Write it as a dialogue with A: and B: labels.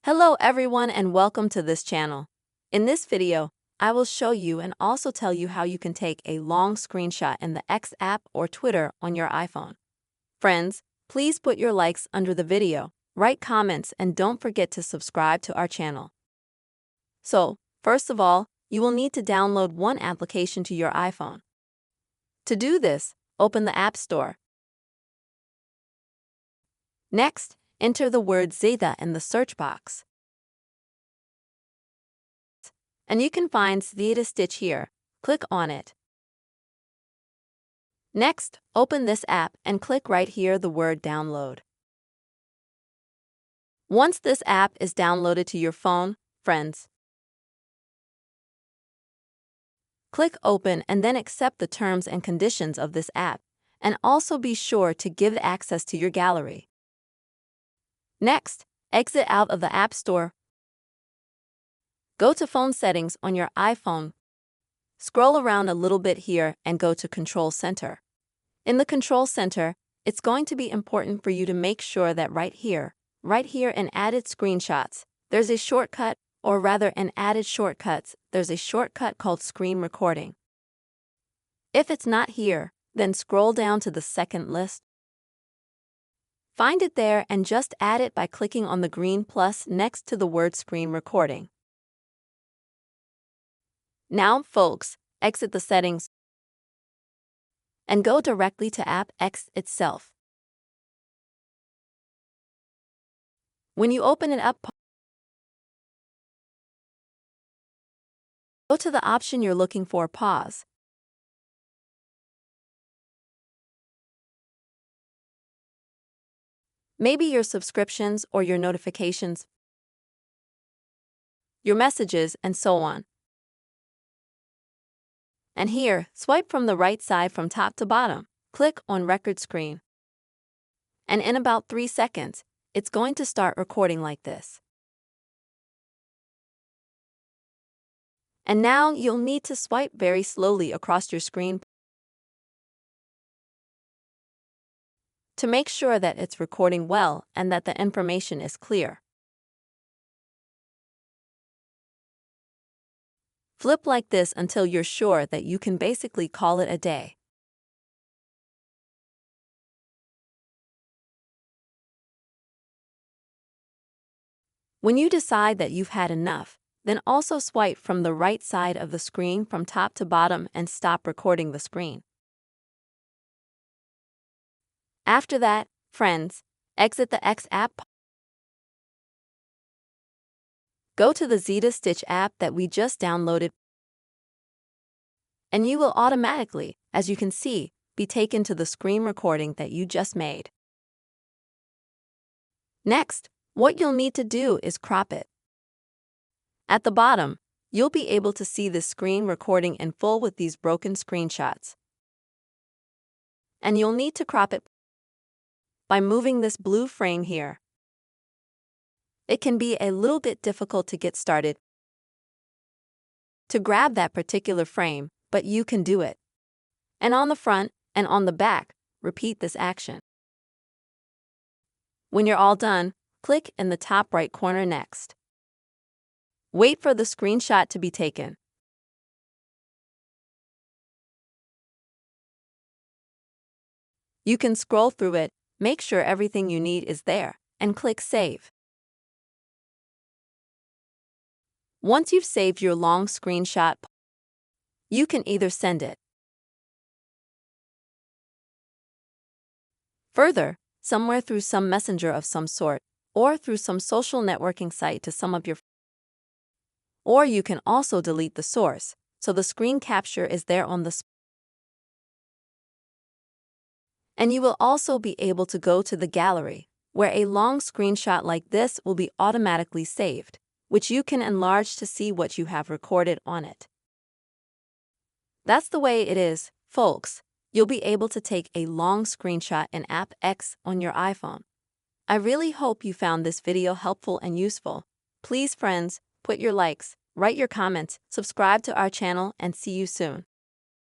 A: Hello everyone and welcome to this channel. In this video, I will show you and also tell you how you can take a long screenshot in the X app or Twitter on your iPhone. Friends, please put your likes under the video, write comments, and don't forget to subscribe to our channel. So, first of all, you will need to download one application to your iPhone. To do this, open the App Store. Next, enter the word Zeta in the search box. And you can find Zeta Stitch here. Click on it. Next, open this app and click right here the word download. Once this app is downloaded to your phone, friends, click open and then accept the terms and conditions of this app, and also be sure to give access to your gallery. Next, exit out of the App Store. Go to Phone Settings on your iPhone. Scroll around a little bit here and go to Control Center. In the Control Center, it's going to be important for you to make sure that right here in Added Screenshots, there's a shortcut, or rather in Added Shortcuts, there's a shortcut called Screen Recording. If it's not here, then scroll down to the second list. Find it there and just add it by clicking on the green plus next to the word Screen Recording. Now, folks, exit the settings and go directly to App X itself. When you open it up, go to the option you're looking for, Pause. Maybe your subscriptions or your notifications, your messages, and so on. And here, swipe from the right side from top to bottom. Click on Record Screen. And in about 3 seconds, it's going to start recording like this. And now you'll need to swipe very slowly across your screen to make sure that it's recording well and that the information is clear. Flip like this until you're sure that you can basically call it a day. When you decide that you've had enough, then also swipe from the right side of the screen from top to bottom and stop recording the screen. After that, friends, exit the X app. Go to the Zeta Stitch app that we just downloaded, and you will automatically, as you can see, be taken to the screen recording that you just made. Next, what you'll need to do is crop it. At the bottom, you'll be able to see the screen recording in full with these broken screenshots. And you'll need to crop it by moving this blue frame here. It can be a little bit difficult to get started to grab that particular frame, but you can do it. And on the front and on the back, repeat this action. When you're all done, click in the top right corner next. Wait for the screenshot to be taken. You can scroll through it, make sure everything you need is there, and click Save. Once you've saved your long screenshot, you can either send it further, somewhere through some messenger of some sort, or through some social networking site to some of your friends. Or you can also delete the source, so the screen capture is there on the spot. And you will also be able to go to the gallery, where a long screenshot like this will be automatically saved, which you can enlarge to see what you have recorded on it. That's the way it is, folks. You'll be able to take a long screenshot in App X on your iPhone. I really hope you found this video helpful and useful. Please, friends, put your likes, write your comments, subscribe to our channel, and see you soon.